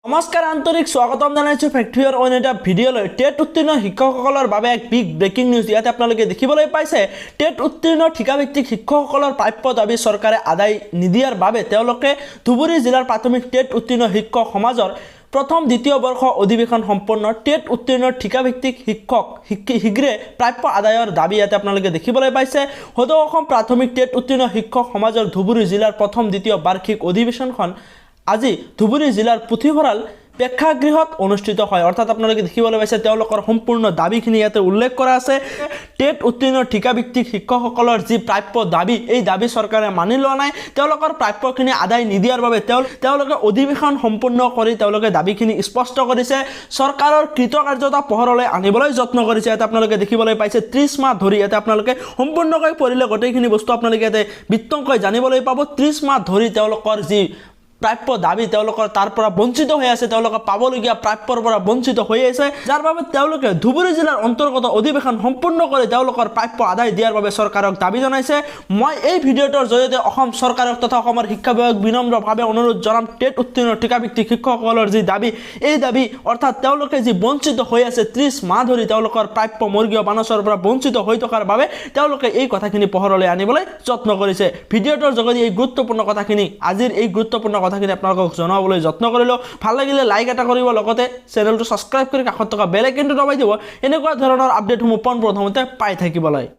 নমস্কাৰ আন্তৰিক স্বাগতম জনাইছোঁ ফেক্টৰীৰ অন্য এটা ভিডিঅ'লৈ। টেট উত্তীৰ্ণ শিক্ষকসকলৰ বাবে এক বিগ ব্ৰেকিং নিউজ ইয়াতে আপোনালোকে দেখিবলৈ পাইছে। টেট উত্তীৰ্ণ ঠিকাভিত্তিক শিক্ষকসকলৰ প্ৰাপ্য দাবী চৰকাৰে আদায় নিদিয়াৰ বাবে তেওঁলোকে ধুবুৰী জিলাৰ প্ৰাথমিক টেট উত্তীৰ্ণ শিক্ষক সমাজৰ প্ৰথম দ্বিতীয় বৰ্ষ অধিৱেশন সম্পন্ন টেট উত্তীৰ্ণ ঠিকাভিত্তিক শিক্ষক শীঘ্ৰে প্ৰাপ্য আদায়ৰ দাবী ইয়াতে আপোনালোকে দেখিবলৈ পাইছে। সদৌ অসম প্ৰাথমিক টেট উত্তীৰ্ণ শিক্ষক সমাজৰ ধুবুৰী জিলাৰ প্ৰথম দ্বিতীয় বাৰ্ষিক অধিৱেশনখন আজি ধুবুৰী জিলাৰ পুথিভঁৰাল প্ৰেক্ষাগৃহত অনুষ্ঠিত হয়। অৰ্থাৎ আপোনালোকে দেখিবলৈ পাইছে তেওঁলোকৰ সম্পূৰ্ণ দাবীখিনি ইয়াতে উল্লেখ কৰা আছে। টেট উত্তীৰ্ণ ঠিকাভিত্তিক শিক্ষকসকলৰ যি প্ৰাপ্য দাবী, এই দাবী চৰকাৰে মানি লোৱা নাই। তেওঁলোকৰ প্ৰাপ্যখিনি আদায় নিদিয়াৰ বাবে তেওঁলোকে অধিৱেশন সম্পূৰ্ণ কৰি তেওঁলোকে দাবীখিনি স্পষ্ট কৰিছে। চৰকাৰৰ কৃতকাৰ্যতা পোহৰলৈ আনিবলৈ যত্ন কৰিছে। ইয়াতে আপোনালোকে দেখিবলৈ পাইছে 30 মাহ ধৰি ইয়াতে আপোনালোকে সম্পূৰ্ণকৈ পঢ়িলে গোটেইখিনি বস্তু আপোনালোকে ইয়াতে বিত্তংকৈ জানিবলৈ পাব। 30 মাহ ধৰি তেওঁলোকৰ যি প্ৰাপ্য দাবী তেওঁলোকৰ তাৰ পৰা বঞ্চিত হৈ আছে, তেওঁলোকে পাবলগীয়া প্ৰাপ্যৰ পৰা বঞ্চিত হৈ আছে, যাৰ বাবে তেওঁলোকে ধুবুৰী জিলাৰ অন্তৰ্গত অধিৱেশন সম্পূৰ্ণ কৰি তেওঁলোকৰ প্ৰাপ্য আদায় দিয়াৰ বাবে চৰকাৰক দাবী জনাইছে। মই এই ভিডিঅ'টোৰ জৰিয়তে অসম চৰকাৰক তথা অসমৰ শিক্ষা বিভাগ বিনম্ৰভাৱে অনুৰোধ জনাম, টেট উত্তীৰ্ণ ঠিকাভিত্তিক শিক্ষকসকলৰ যি দাবী, এই দাবী অৰ্থাৎ তেওঁলোকে যি বঞ্চিত হৈ আছে 30 মাহ ধৰি তেওঁলোকৰ প্ৰাপ্য মৰ্গীয় বানচৰ পৰা বঞ্চিত হৈ থকাৰ বাবে তেওঁলোকে এই কথাখিনি পোহৰলৈ আনিবলৈ যত্ন কৰিছে। ভিডিঅ'টোৰ যোগেদি এই গুৰুত্বপূৰ্ণ কথাখিনি আজিৰ এই গুৰুত্বপূৰ্ণ কথাখিনি আপোনালোকক জনাবলৈ যত্ন কৰিলোঁ। ভাল লাগিলে লাইক এটা কৰিব, লগতে চেনেলটো ছাবস্ক্ৰাইব কৰি কাষত থকা বেল আইকনটো দবাই দিব এনেকুৱা ধৰণৰ আপডেটসমূহ পোনপ্ৰথমতে পাই থাকিবলৈ।